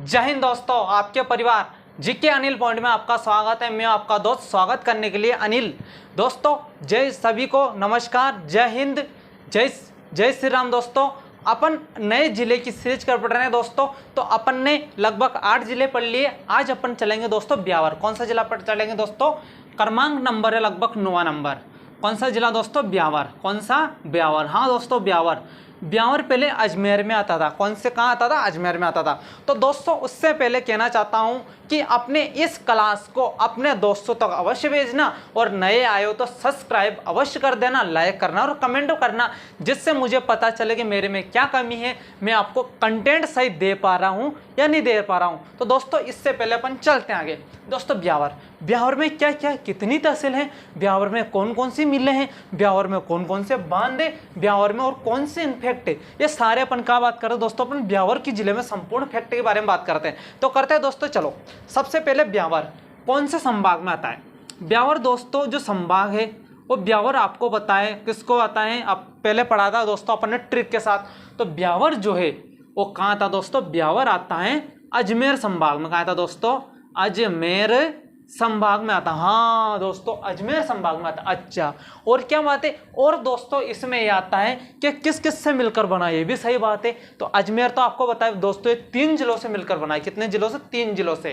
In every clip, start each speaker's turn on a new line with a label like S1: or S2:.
S1: जय हिंद दोस्तों, आपके परिवार जीके अनिल पॉइंट में आपका स्वागत है। मैं आपका दोस्त स्वागत करने के लिए अनिल। दोस्तों जय सभी को नमस्कार, जय हिंद, जय श्री राम। दोस्तों अपन नए जिले की सीरीज कर पढ़ रहे हैं दोस्तों। तो अपन ने लगभग 8 जिले पढ़ लिए। आज अपन चलेंगे दोस्तों ब्यावर। कौन सा जिला पर चलेंगे दोस्तों? क्रमांक नंबर है लगभग 9वां नंबर। कौन सा जिला दोस्तों? ब्यावर। कौन सा? ब्यावर। हाँ दोस्तों ब्यावर। ब्यावर पहले अजमेर में आता था। कौन से कहाँ आता था? अजमेर में आता था। तो दोस्तों उससे पहले कहना चाहता हूँ कि अपने इस क्लास को अपने दोस्तों तक अवश्य भेजना और नए आए हो तो सब्सक्राइब अवश्य कर देना, लाइक करना और कमेंट करना, जिससे मुझे पता चले कि मेरे में क्या कमी है, मैं आपको कंटेंट सही दे पा रहा हूँ या नहीं दे पा रहा हूँ। तो दोस्तों इससे पहले अपन चलते हैं आगे। दोस्तों ब्यावर में क्या क्या कितनी तहसील है, ब्यावर में कौन कौन सी मिलें हैं, ब्यावर में कौन कौन से बांध है, ब्यावर में और कौन से इनफेक्ट है, ये सारे अपन क्या बात करते हैं दोस्तों? अपन ब्यावर की जिले में संपूर्ण फैक्ट के बारे में बात करते हैं। तो करते हैं दोस्तों। चलो सबसे पहले ब्यावर कौन से संभाग में आता है? ब्यावर दोस्तों जो संभाग है वो ब्यावर आपको बताए, किसको आता है? अब पहले पढ़ा था दोस्तों अपन ने ट्रिक के साथ। तो ब्यावर जो है वो कहाँ आता दोस्तों? ब्यावर आता है अजमेर संभाग में। कहाँ आता दोस्तों? अजमेर संभाग में आता। हाँ दोस्तों अजमेर संभाग में आता। अच्छा, और क्या बात है? और दोस्तों इसमें यह आता है कि किस किस से मिलकर बना, ये भी सही बात है। तो अजमेर तो आपको बताया दोस्तों 3 जिलों से मिलकर बना है। कितने जिलों से? 3 जिलों से।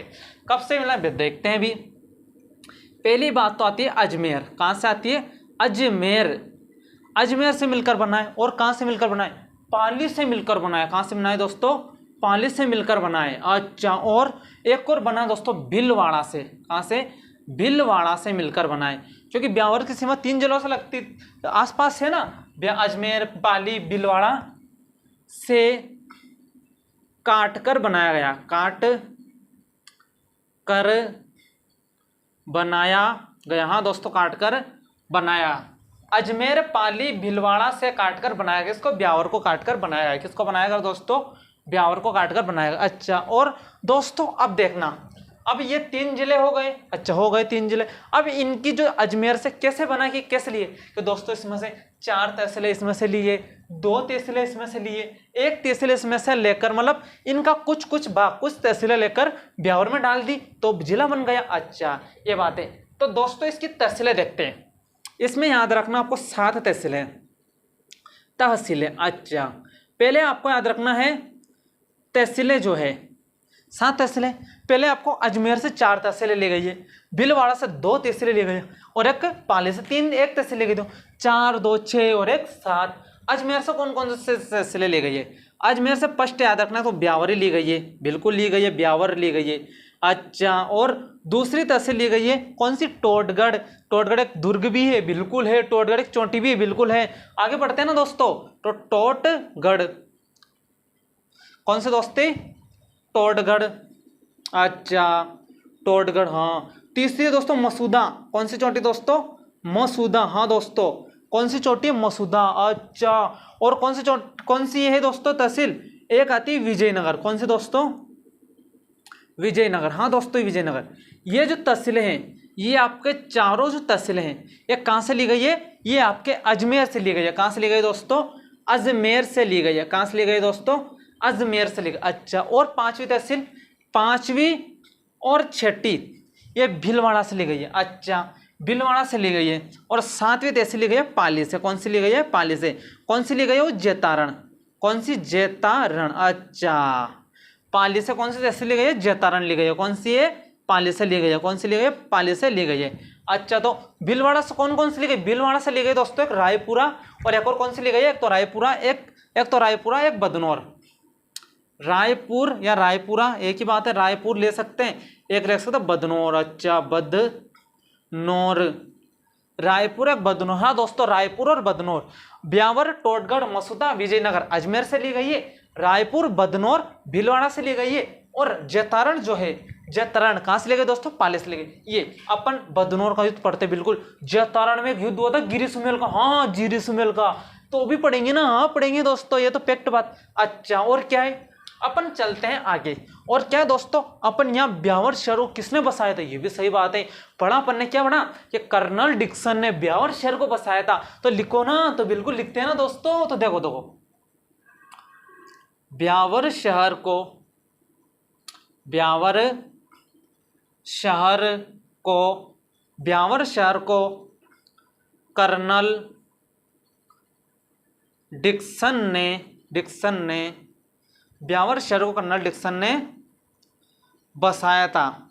S1: कब से मिला देखते हैं भी। पहली बात तो आती है अजमेर। कहाँ से आती है? अजमेर से मिलकर बना है। और कहाँ से मिलकर बना है? पाली से मिलकर बना है। कहाँ से बना है दोस्तों? पाली से मिलकर बना है। अच्छा, और एक और बना दोस्तों भीलवाड़ा से। कहाँ से? भीलवाड़ा से मिलकर बना है। क्योंकि ब्यावर की सीमा 3 जिलों से लगती आसपास है ना, अजमेर, पाली, भीलवाड़ा से काट कर बनाया गया। काट कर बनाया गया। हाँ दोस्तों काट कर बनाया। अजमेर, पाली, भीलवाड़ा से काटकर बनाया गया। इसको ब्यावर को काटकर बनाया गया। किसको बनाया गया दोस्तों? ब्यावर को काटकर बनाया गया। अच्छा, और दोस्तों अब देखना, अब ये 3 जिले हो गए। अच्छा, हो गए 3 जिले। अब इनकी जो अजमेर से कैसे बना कि कैसे लिए? तो दोस्तों इसमें से 4 तहसीलें इसमें से लिए, 2 तहसीलें इसमें से लिए, 1 तहसील इसमें से लेकर, मतलब इनका कुछ तहसीलें लेकर ब्यावर में डाल दी तो जिला बन गया। अच्छा, ये बात है। तो दोस्तों इसकी तहसीलें देखते हैं। इसमें याद रखना आपको 7 तहसीलें। अच्छा, पहले आपको याद रखना है तहसीलें जो है 7 तहसीलें। पहले आपको अजमेर से 4 तहसीलें ली गई है, भीलवाड़ा से 2 तहसीलें ली गई है और एक पाली से 1 तहसील ली गई। 4, 2, 6 और 1 7। अजमेर से कौन कौन से तहसीलें ली गई है? अजमेर से फर्स्ट याद रखना तो ब्यावर ली गई है, बिल्कुल ली गई है, ब्यावर ली गई है। अच्छा, और दूसरी तहसील ली गई है कौन सी? टोटगढ़। टोटगढ़ एक दुर्ग भी है, बिल्कुल है। टोटगढ़ एक चोटी भी है, बिल्कुल है। आगे बढ़ते हैं ना दोस्तों। तो टोटगढ़ कौन से दोस्ती? टोटगढ़। अच्छा, टोटगढ़। हाँ, तीसरी दोस्तों मसूदा। कौन सी चोटी दोस्तों? मसूदा। हाँ दोस्तों, कौन सी चोटी? मसूदा। अच्छा, और कौन सी है दोस्तों तहसील? एक आती है विजयनगर। कौन सी दोस्तों? विजयनगर। हाँ दोस्तों विजयनगर। ये जो तहसीलें हैं, ये आपके चारों जो तहसीलें हैं, ये कहाँ से ली गई है? ये आपके अजमेर से ली गई है। कहाँ से ली गई दोस्तों? अजमेर से ली गई है। कहाँ से ली गई दोस्तों? अजमेर से ली गई। अच्छा, और 5वीं तहसील, 5वीं और 6ठी ये भीलवाड़ा से ली गई है। अच्छा, भीलवाड़ा से ली गई है। और 7वीं तहसील ली गई है पाली से। कौन सी ली गई है? पाली से। कौन सी ली गई है? वो जैतारण। कौन सी? जैतारण। अच्छा, पाली से कौन सी तहसील ली गई है? जैतारण ली गई है। कौन सी है? पाली से ली गई है। कौन सी ली गई है? पाली से ली गई है। अच्छा, तो भीलवाड़ा से कौन कौन सी ली गई? भीलवाड़ा से ली गई दोस्तों एक रायपुरा, और एक और कौन सी ली गई है? एक तो रायपुरा, एक बदनौर। रायपुर या रायपुरा एक ही बात है, रायपुर ले सकते हैं, एक ले सकते हैं बदनौर। अच्छा, बदनौर, रायपुर एक बदनौर। हाँ दोस्तों, रायपुर और बदनौर। ब्यावर, टोटगढ़, मसूदा, विजयनगर अजमेर से ली गई है। रायपुर, बदनौर भीलवाड़ा से ली गई है। और जैतारण जो है, जैतारण कहाँ से ले गए दोस्तों? पाली से ले गए। ये अपन बदनौर का युद्ध पढ़ते, बिल्कुल। जैतारण में एक युद्ध हुआ था गिरी सुमेल का। हाँ, गिरी सुमेल का तो भी पढ़ेंगे ना। हाँ पढ़ेंगे दोस्तों, ये तो फैक्ट बात। अच्छा, और क्या है? अपन चलते हैं आगे। और क्या दोस्तों, अपन यहाँ ब्यावर शहर को किसने बसाया था? ये भी सही बात है। पढ़ा अपन ने, क्या पढ़ा? कि कर्नल डिक्सन ने ब्यावर शहर को बसाया था। तो लिखो ना, तो बिल्कुल लिखते हैं ना दोस्तों। तो देखो ब्यावर शहर को ब्यावर शहर को कर्नल डिक्सन ने ब्यावर शहर को कर्नल डिक्सन ने बसाया था।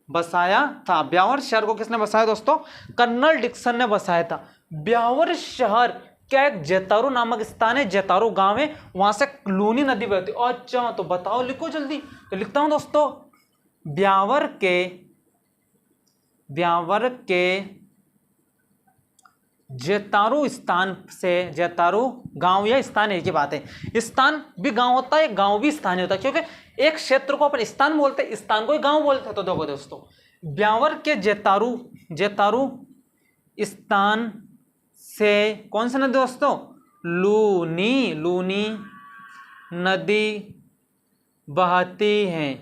S1: ब्यावर शहर को किसने बसाया दोस्तों? कर्नल डिक्सन ने बसाया था। ब्यावर शहर क्या एक जैतारू नामक स्थान है, जैतारू गांव है, वहां से लूनी नदी बहती। अच्छा तो बताओ, लिखो जल्दी। तो लिखता हूं दोस्तों, ब्यावर के जैतारू स्थान से, जैतारू गांव या स्थान एक ही बात है, स्थान भी गांव होता है, गांव भी स्थान होता है, क्योंकि एक क्षेत्र को अपन स्थान बोलते हैं, स्थान को ही गांव बोलते हैं। तो देखो दोस्तों, ब्यावर के जैतारू स्थान से कौन सी नदी दोस्तों? लूनी नदी बहती है।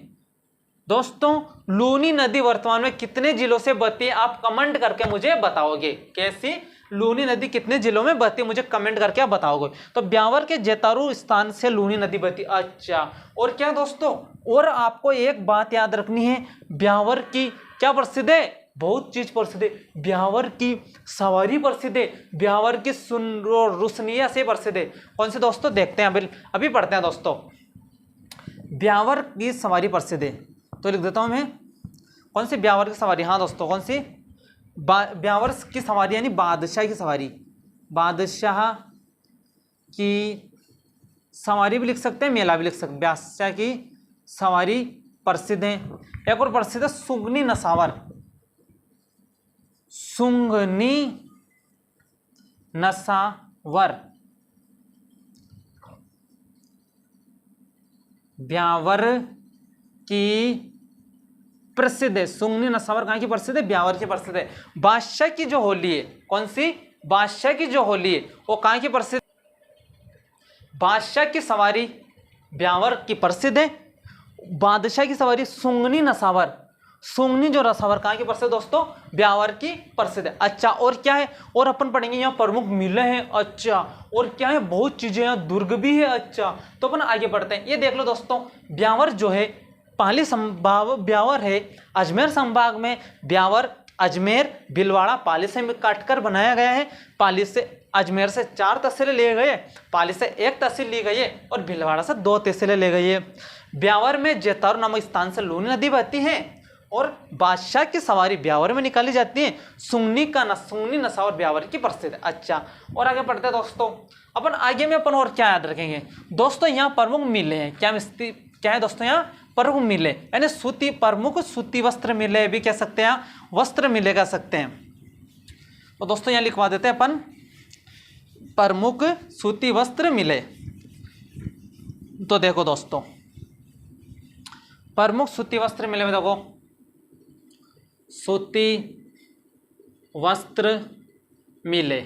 S1: दोस्तों लूनी नदी वर्तमान में कितने जिलों से बहती है? आप कमेंट करके मुझे बताओगे। कैसी लूनी नदी कितने जिलों में बहती है, मुझे कमेंट करके आप बताओगे। तो ब्यावर के जैतारू स्थान से लूनी नदी बहती। अच्छा, और क्या दोस्तों, और आपको एक बात याद रखनी है, ब्यावर की क्या प्रसिद्ध है? बहुत चीज प्रसिद्ध है। ब्यावर की सवारी प्रसिद्ध है, ब्यावर की रुसनिया से प्रसिद्ध है। कौन से दोस्तों? देखते हैं, अभी पढ़ते हैं दोस्तों। ब्यावर की सवारी प्रसिद्ध है, तो लिख देता हूं मैं, कौन सी ब्यावर की सवारी? हाँ दोस्तों, कौन सी? ब्यावर की सवारी यानी बादशाह की सवारी। बादशाह की सवारी भी लिख सकते हैं, मेला भी लिख सकते हैं। बादशाह की सवारी प्रसिद्ध है। एक और प्रसिद्ध है सुंगनी नसावर। सुंगनी नसावर ब्यावर की प्रसिद्ध है। सुंगनी नसावर कहाँ की प्रसिद्ध है? ब्यावर की प्रसिद्ध है। बादशाह की जो होली है, कौन सी? बादशाह की जो होली है वो कहाँ की प्रसिद्ध? बादशाह की सवारी ब्यावर की प्रसिद्ध है। बादशाह की सवारी सुंगनी नसावर, सुंगनी जो नसावर कहाँ की प्रसिद्ध दोस्तों? ब्यावर की प्रसिद्ध है। अच्छा, और क्या है? और अपन पढ़ेंगे यहाँ प्रमुख मिलें हैं। अच्छा, और क्या है? बहुत चीजें, यहाँ दुर्ग भी है। अच्छा, तो अपन आगे बढ़ते हैं। ये देख लो दोस्तों, ब्यावर जो है पाली संभाग ब्यावर है अजमेर संभाग में। ब्यावर अजमेर भीलवाड़ा पाली से काटकर बनाया गया है। पाली से अजमेर से 4 तहसीलें लिए गए, पाली से 1 तहसील ली गई है और भीलवाड़ा से 2 तहसीलें ले गई है। ब्यावर में जैतारू नामक स्थान से लूनी नदी बहती है और बादशाह की सवारी ब्यावर में निकाली जाती है। सुंगनी नसावर ब्यावर की प्रसिद्ध है। अच्छा, और आगे बढ़ते हैं दोस्तों। अपन आगे में अपन और क्या याद रखेंगे दोस्तों? यहाँ प्रमुख मिले हैं। क्या है दोस्तों? यहाँ प्रमुख मिले यानी सूती, प्रमुख सूती वस्त्र मिले भी कह सकते हैं, वस्त्र मिले कह सकते हैं। तो दोस्तों यहाँ लिखवा देते हैं अपन, प्रमुख सूती वस्त्र मिले। तो देखो दोस्तों, प्रमुख सूती वस्त्र मिले में देखो, सूती वस्त्र मिले।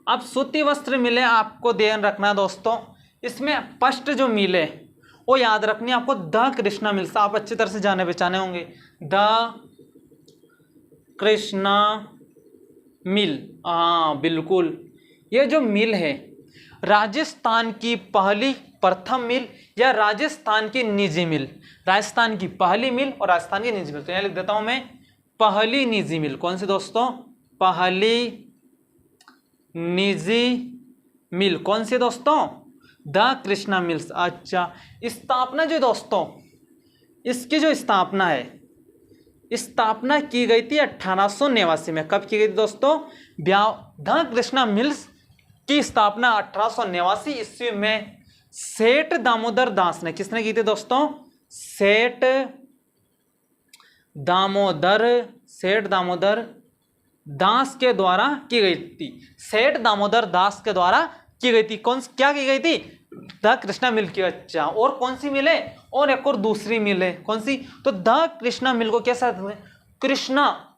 S1: अब सूती वस्त्र मिले आपको ध्यान रखना दोस्तों, इसमें फर्स्ट जो मिले वो याद रखनी है आपको, द कृष्णा मिल्स। आप अच्छी तरह से जाने पहचाने होंगे, द कृष्णा मिल। हाँ बिल्कुल, ये जो मिल है राजस्थान की प्रथम मिल या राजस्थान की निजी मिल। राजस्थान की पहली मिल और राजस्थान की निजी मिल। तो यहाँ लिख देता हूं मैं, पहली निजी मिल। कौन सी दोस्तों? पहली निजी मिल। कौन सी दोस्तों? The Krishna mills. अच्छा, स्थापना जो दोस्तों, इसकी जो स्थापना है, स्थापना की गई थी 1889 में। कब की गई थी दोस्तों? द कृष्णा मिल्स की स्थापना 1889 ईस्वी में सेठ दामोदर दास ने, किसने की थी दोस्तों? सेठ दामोदर दास के द्वारा की गई थी। सेठ दामोदर दास के द्वारा की गई थी। क्या की गई थी? द कृष्णा मिल की। अच्छा, और कौन सी मिल है? और एक और दूसरी मिल है। कौन सी? तो द कृष्णा मिल को कैसा? कृष्णा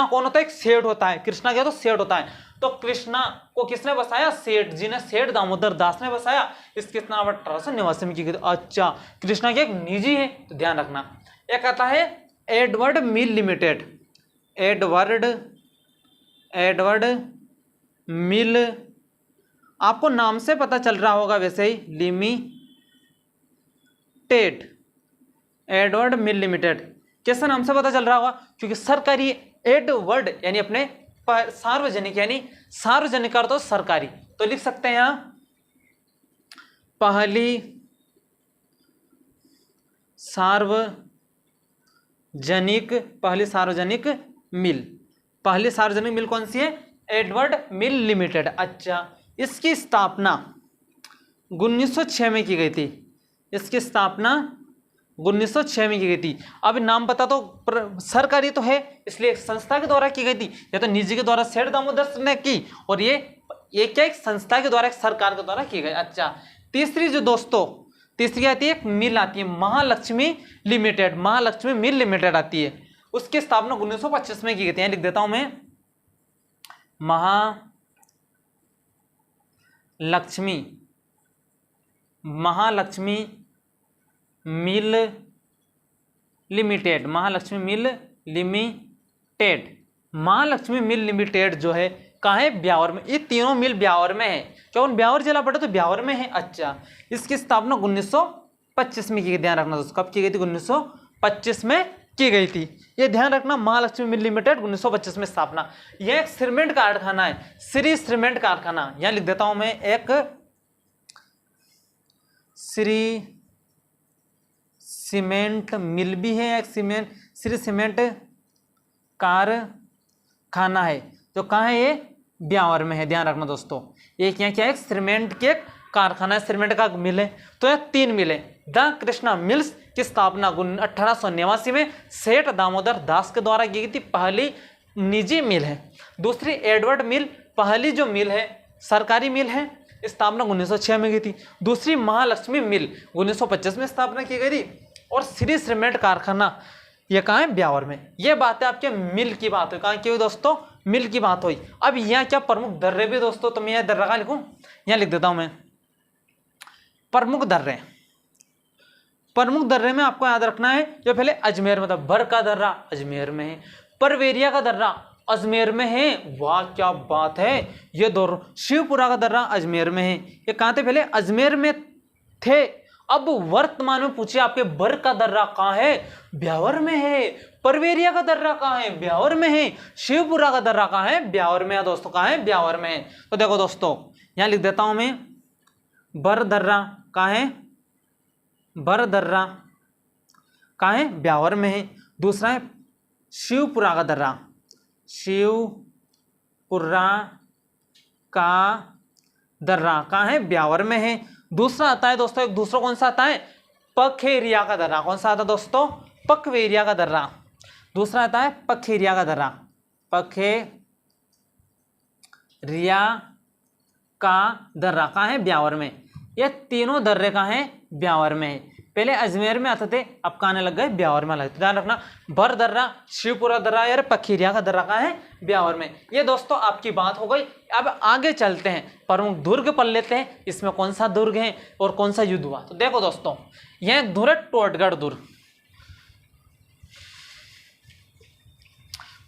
S1: कौन होता है? एक सेठ होता है। कृष्णा क्या? तो सेठ होता है। तो कृष्णा को किसने बसाया? सेठ जी ने, सेठ दामोदर दास ने बसाया। इसकी स्थापना 1889 में की गई। अच्छा, कृष्णा की एक निजी है, तो ध्यान रखना। एक आता है एडवर्ड मिल लिमिटेड। एडवर्ड मिल, आपको नाम से पता चल रहा होगा वैसे ही, लिमिटेड। Edward mill limited. कैसे नाम से पता चल रहा होगा? क्योंकि सरकारी एडवर्ड यानी अपने सार्वजनिक, यानी सार्वजनिक का अर्थ तो सरकारी, तो लिख सकते हैं यहां पहली सार्वजनिक मिल। पहली सार्वजनिक मिल कौन सी है? Edward mill limited. अच्छा, इसकी स्थापना 1906 में की गई थी। इसकी स्थापना 1906 में की गई थी। अब नाम पता तो सरकारी तो है, इसलिए संस्था के द्वारा की गई थी, या तो निजी के द्वारा सेठ दामोदर ने की, और ये क्या एक संस्था के द्वारा, एक सरकार के द्वारा की गई। अच्छा, तीसरी जो दोस्तों, तीसरी आती है एक मिल आती है Mahalakshmi limited. Mahalakshmi mill limited आती है, उसकी स्थापना 1925 में की गई थी। लिख देता हूं मैं Mahalakshmi mill limited. Mahalakshmi mill limited जो है कहाँ है? ब्यावर में। ये तीनों मिल ब्यावर में है। क्यों? ब्यावर जिला पड़े तो ब्यावर में है। अच्छा, इसकी स्थापना 1925 में की गई। ध्यान रखना दोस्तों, कब की गई थी? 1925 में की गई थी। ये ध्यान रखना, महालक्ष्मी मिल लिमिटेड 1925 में स्थापना। यह एक सीमेंट कारखाना है, श्री सीमेंट कारखाना। यहां लिख देता हूं मैं, एक श्री सीमेंट मिल भी है, एक श्री सीमेंट कारखाना है, जो कहाँ है? ये ब्यावर में है। ध्यान रखना दोस्तों, एक यहाँ क्या है? सीमेंट के कारखाना, सीमेंट का मिल है। तो ये तीन मिल है। द कृष्णा मिल्स की स्थापना 1889 में सेठ दामोदर दास के द्वारा की गई थी। पहली निजी मिल है। दूसरी एडवर्ड मिल, पहली जो मिल है सरकारी मिल है, स्थापना 1906 में की थी। दूसरी महालक्ष्मी मिल 1925 में स्थापना की गई थी। और श्री सीमेंट कारखाना ये कहाँ है? ब्यावर में। ये बात है आपके मिल की बात हुई। कहाँ की हुई दोस्तों? मिल की बात हुई। अब यहाँ क्या प्रमुख दर्रे भी दोस्तों, तो मैं यह दर्रा कहाँ लिखूं? यहाँ लिख देता हूं मैं प्रमुख दर्रे। प्रमुख दर्रे में आपको याद रखना है, जो पहले अजमेर में था। भर का दर्रा अजमेर में है, परवेरिया का दर्रा अजमेर में है। वाह क्या बात है! ये दोनों। शिवपुरा का दर्रा अजमेर में है। ये कहाँ थे? पहले अजमेर में थे। अब वर्तमान में पूछे आपके, बर का दर्रा कहाँ है? ब्यावर में है। परवेरिया का दर्रा कहाँ है? ब्यावर में है। शिवपुरा का दर्रा कहाँ है? ब्यावर में है दोस्तों। कहाँ है? ब्यावर में है। तो देखो दोस्तों, यहां लिख देता हूं मैं, बर दर्रा कहाँ है? बर दर्रा कहाँ है? ब्यावर में है। दूसरा है शिवपुरा का दर्रा। शिवपुरा का दर्रा कहाँ है? ब्यावर में है। दूसरा आता है दोस्तों, एक दूसरा कौन सा आता है? पखेरिया का दर्रा। कौन सा आता है दोस्तों? पखवेरिया का दर्रा। दूसरा आता है पखेरिया का दर्रा। पखेरिया का दर्रा कहाँ है? ब्यावर में। ये तीनों दर्रे कहाँ हैं? ब्यावर में है। पहले अजमेर में आते थे, अब कहाँ आने लग गए? ब्यावर में लगे। ध्यान रखना, बर दर्रा, शिवपुरा दर्रा यार पखेरिया का दर्रा कहाँ है? ब्यावर में। ये दोस्तों आपकी बात हो गई। अब आगे चलते हैं, प्रमुख दुर्ग पढ़ लेते हैं। इसमें कौन सा दुर्ग है और कौन सा युद्ध हुआ? तो देखो दोस्तों, यह दुर्ग है टोटगढ़ दुर्ग।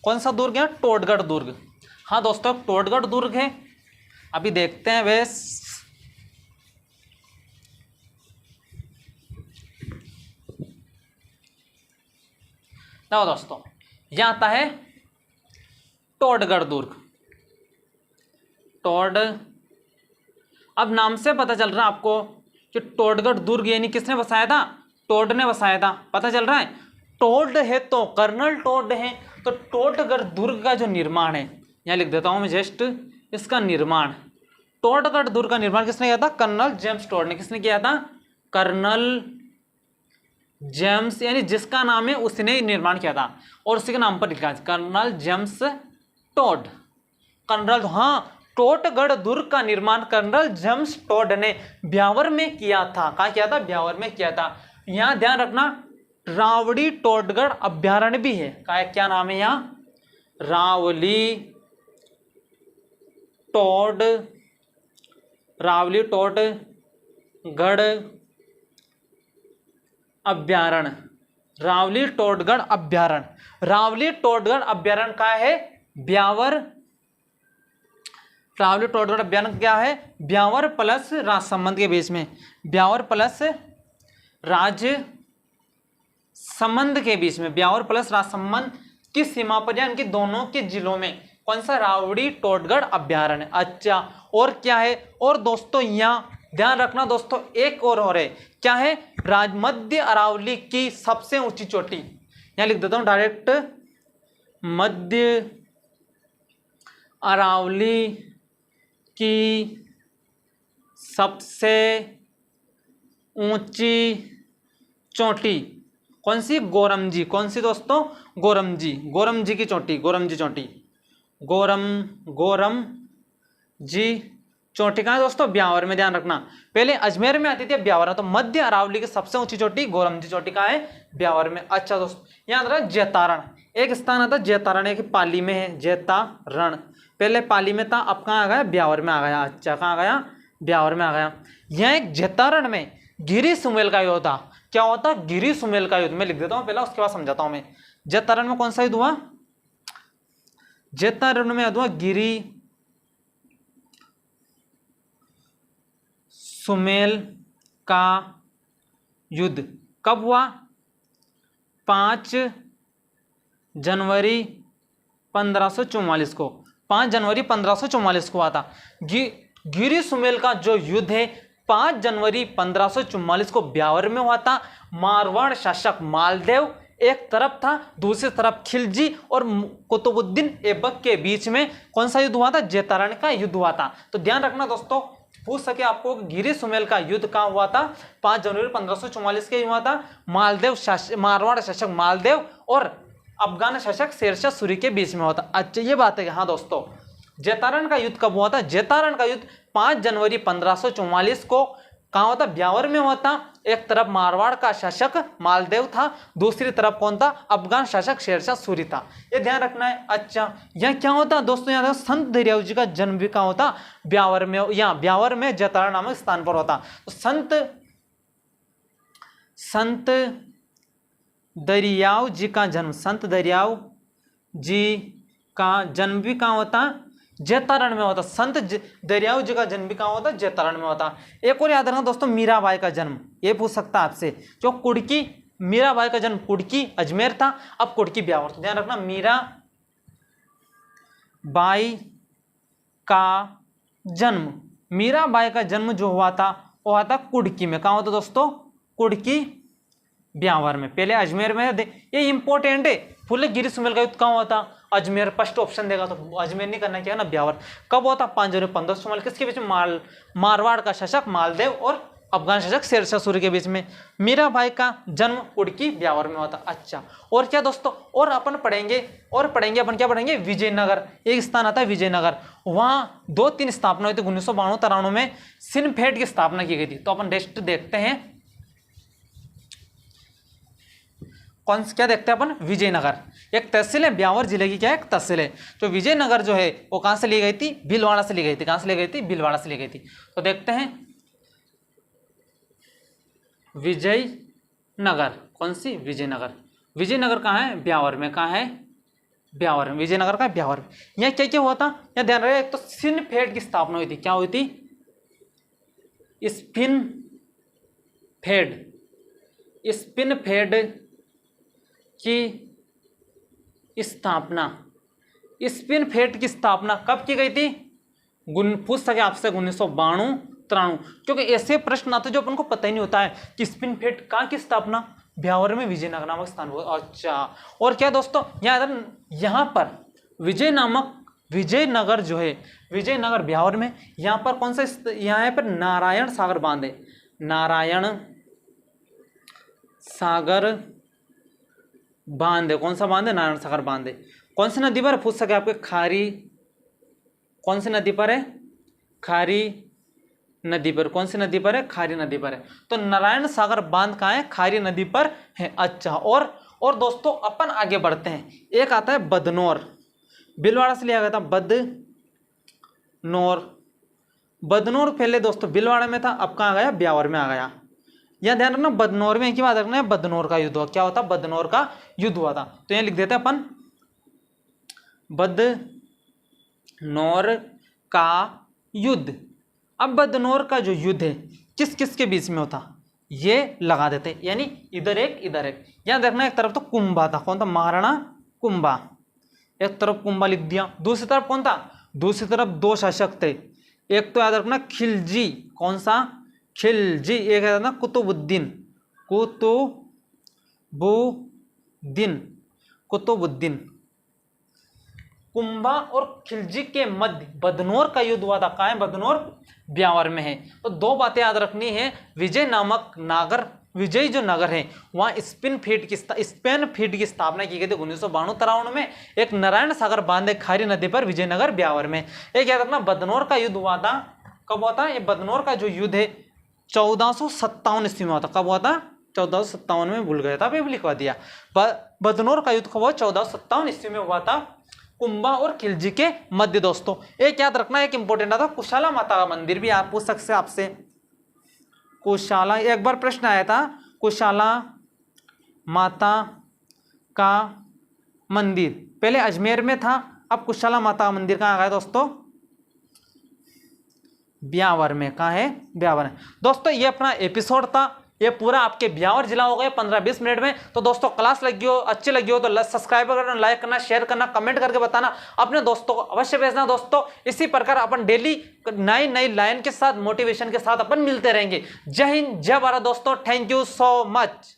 S1: कौन सा दुर्ग है? टोटगढ़ दुर्ग। हाँ दोस्तों, टोटगढ़ दुर्ग है। अभी देखते हैं वे। देखो दोस्तों, यहां आता है टोटगढ़ दुर्ग। अब नाम से पता चल रहा है आपको कि टोटगढ़ दुर्ग यानी किसने बसाया था? टोड ने बसाया था। पता चल रहा है, टोड है तो कर्नल टोड है। तो टोटगढ़ दुर्ग का जो निर्माण है, यहां लिख देता हूं मैं जस्ट इसका निर्माण। टोटगढ़ दुर्ग का निर्माण किसने किया था? कर्नल जेम्स टोड ने। किसने किया था? कर्नल जेम्स, यानी जिसका नाम है उसने निर्माण किया था और उसी के नाम पर लिखा है कर्नल जेम्स टोड। कर्नल, हाँ, टोटगढ़ दुर्ग का निर्माण कर्नल जेम्स टोड ने ब्यावर में किया था। कहाँ किया था? ब्यावर में किया था। यहाँ ध्यान रखना, रावड़ी टोटगढ़ अभ्यारण्य भी है। क्या नाम है यहाँ? रावली टोटगढ़ अभ्यारण्य। रावली टोटगढ़ अभ्यारण्य। रावली टोटगढ़ अभ्यारण्य का है? ब्यावर। रावली टोटगढ़ अभ्यारण्य क्या है? ब्यावर प्लस राजसमंद के बीच में। ब्यावर प्लस राज संबंध के बीच में, ब्यावर प्लस राजसमंद की सीमा पर या इनके दोनों के जिलों में कौन सा रावड़ी टोटगढ़ अभ्यारण्य। अच्छा, और क्या है, और दोस्तों यहाँ ध्यान रखना दोस्तों, एक और है, क्या है, मध्य अरावली की सबसे ऊंची चोटी, यहां लिख देता हूं डायरेक्ट, मध्य अरावली की सबसे ऊंची चोटी कौन सी, गोरमजी। कौन सी दोस्तों, गोरमजी, गोरमजी की चोटी, गोरमजी चोटी, गोरमजी चोटी कहाँ है दोस्तों, ब्यावर में। ध्यान रखना, पहले अजमेर में आती थी, ब्यावर, तो मध्य अरावली की सबसे ऊंची चोटी गोरमजी चोटी कहाँ है, ब्यावर में। अच्छा दोस्तों, यहाँ आता है जैतारण, एक स्थान आता है जैतारण, एक पाली में है जैतारण, पहले पाली में था, अब कहाँ आ गया, ब्यावर में आ गया। अच्छा, कहाँ आ गया, ब्यावर में आ गया। यहाँ एक जैतारण में गिरी सुमेल का युद्ध था, क्या होता, गिरी सुमेल का युद्ध, मैं लिख देता हूँ पहला, उसके बाद समझाता हूँ मैं। जैतारण में कौन सा युद्ध हुआ, जैतारण में युद्ध हुआ गिरी सुमेल का युद्ध। कब हुआ, 5 जनवरी 1544 को, 5 जनवरी 1544 को हुआ था। गिरी सुमेल का जो युद्ध है 5 जनवरी 1544 को ब्यावर में हुआ था। मारवाड़ शासक मालदेव एक तरफ था, दूसरी तरफ खिलजी और कुतुबुद्दीन ऐबक के बीच में कौन सा युद्ध हुआ था, जैतारण का युद्ध हुआ था। तो ध्यान रखना दोस्तों, पूछ सके आपको, गिरी सुमेल का युद्ध कहाँ हुआ था, 5 जनवरी 1544 के हुआ था। मारवाड़ शासक मालदेव और अफगान शासक शेरशाह सूरी के बीच में हुआ था। अच्छा, ये बात है। हाँ दोस्तों, जैतारण का युद्ध कब हुआ था, जैतारण का युद्ध 5 जनवरी 1544 को कहाँ हुआ था, ब्यावर में हुआ था। एक तरफ मारवाड़ का शासक मालदेव था, दूसरी तरफ कौन था, अफगान शासक शेरशाह सूरी था, ये ध्यान रखना है। अच्छा, यहाँ क्या होता दोस्तों, यहाँ संत दरियाऊ जी का जन्म भी कहाँ होता, ब्यावर में, यहाँ ब्यावर में जैतारण नामक स्थान पर होता। तो संत दरियाऊ जी का जन्म, संत दरियाऊ जी का जन्म भी कहाँ होता, जैतारण में होता। संत दरियाऊ जी का जन्म भी कहाँ होता, जैतारण में होता। एक और याद रखना दोस्तों, मीराबाई का जन्म, ये पूछ सकता है आपसे, जो कुड़की, मीराबाई का जन्म कुड़की अजमेर था, अब कुड़की ब्यावर। तो ध्यान रखना, मीराबाई का जन्म जो हुआ था वो हुआ था कुड़की में, कहाँ होता दोस्तों, कुड़की ब्यावर में। पहले अजमेर में, ये इंपॉर्टेंट है, फुल गिरी सुमेल का युद्ध कहाँ हुआ था, अजमेर। फर्स्ट ऑप्शन देगा तो अजमेर नहीं करना, क्या है ना, ब्यावर। कब हुआ था, 5 जनवरी 1544, किसके बीच में, मारवाड़ का शासक मालदेव और अफगान शासक शेरशाह सूरी के बीच में। मीराबाई का जन्म कुड़की ब्यावर में हुआ था। अच्छा, और क्या दोस्तों, और अपन पढ़ेंगे अपन क्या पढ़ेंगे, विजयनगर, एक स्थान आता है विजयनगर, वहाँ 2-3 स्थापना हुई थी 1992-93 में, सिनफेड की स्थापना की गई थी। तो अपन नेक्स्ट देखते हैं, क्या देखते हैं अपन, विजयनगर एक तहसील है, ब्यावर जिले की क्या है, एक तहसील है। तो विजयनगर जो है वो कहाँ से ली गई थी, भीलवाड़ा से ली गई थी। कहाँ से ली गई थी, भीलवाड़ा से ली गई थी। तो देखते हैं विजयनगर, कौन सी, विजयनगर कहाँ है, ब्यावर में। कहाँ है, ब्यावर में, विजयनगर का ब्यावर में। यहाँ क्या क्या हुआ था, यहाँ ध्यान रहे, एक तो सिनफेड की स्थापना हुई थी। क्या हुई थी, स्पिनफेड की स्थापना, स्पिनफेड की स्थापना कब की गई थी, पूछ सके आपसे 1992-93, क्योंकि ऐसे प्रश्न आते जो अपन को पता ही नहीं होता है कि स्पिनफेड कहाँ की स्थापना, ब्यावर में विजयनगर नामक स्थान हुआ। अच्छा, और क्या दोस्तों, यहाँ पर विजयनगर जो है, विजयनगर ब्यावर में, यहाँ पर कौन सा, यहाँ पर नारायण सागर बांध है, नारायण सागर बांध है। कौन सा बांध है, नारायण सागर बांध है। कौन सी नदी पर, पूछ सके आपके, खारी, कौन सी नदी पर है, खारी नदी पर। कौन सी नदी पर है, खारी नदी पर है। तो नारायण सागर बांध कहाँ है, खारी नदी पर है। अच्छा, और दोस्तों अपन आगे बढ़ते हैं, एक आता है बदनौर, भीलवाड़ा से लिया गया था, बदनौर पहले दोस्तों भीलवाड़ा में था, अब कहाँ गया, ब्यावर में आ गया। यह ध्यान रखना, बदनौर में की बात रखना है, बदनौर का युद्ध हुआ। क्या होता, बदनौर का युद्ध हुआ था। तो यहां लिख देते हैं अपन, बदनौर का युद्ध। अब बदनौर का जो युद्ध है किस किस के बीच में होता, ये लगा देते, यानी इधर एक इधर एक। यहाँ देखना एक तरफ तो कुंभा था, कौन था, महाराणा कुंभा, एक तरफ कुंभा लिख दिया। दूसरी तरफ कौन था, दूसरी तरफ दो शासक थे, एक तो याद रखना खिलजी, कौन सा, खिलजी, एक है ना कुतुबुद्दीन, कुतुबुद्दीन। कुंभा और खिलजी के मध्य बदनौर का युद्ध हुआ था। कहाँ है, बदनौर ब्यावर में है। तो दो बातें याद रखनी है, विजय नामक नागर, विजयी जो नगर है वहाँ स्पेन फील्ड की स्थापना की गई थी 1992-93 में, एक नारायण सागर बांध खारी नदी पर, विजयनगर ब्यावर में। एक याद रखना बदनौर का युद्ध हुआ था, कब हुआ था, ये बदनौर का जो युद्ध है 1457 ईस्वी में हुआ था। कब हुआ था, 1457 में, भूल गया था, अभी लिखवा दिया। बदनौर का युद्ध कब हुआ, 1457 ईस्वी में हुआ था, कुंभा और खिलजी के मध्य। दोस्तों एक याद रखना, एक इंपॉर्टेंट था, कुशाला माता का मंदिर भी आप पूछ सकते हैं आपसे, कुशाला, एक बार प्रश्न आया था, कुशाला माता का मंदिर पहले अजमेर में था, अब कुशाला माता का मंदिर कहाँ आ गया दोस्तों, ब्यावर में। कहाँ है, ब्यावर है। दोस्तों ये अपना एपिसोड था, ये पूरा आपके ब्यावर जिला हो गया 15-20 मिनट में। तो दोस्तों क्लास लगी हो, अच्छी लगी हो तो सब्सक्राइब करना, लाइक करना, शेयर करना, कमेंट करके बताना, अपने दोस्तों को अवश्य भेजना। दोस्तों इसी प्रकार अपन डेली नई नई लाइन के साथ, मोटिवेशन के साथ अपन मिलते रहेंगे। जय हिंद, जय भारत दोस्तों, थैंक यू सो मच।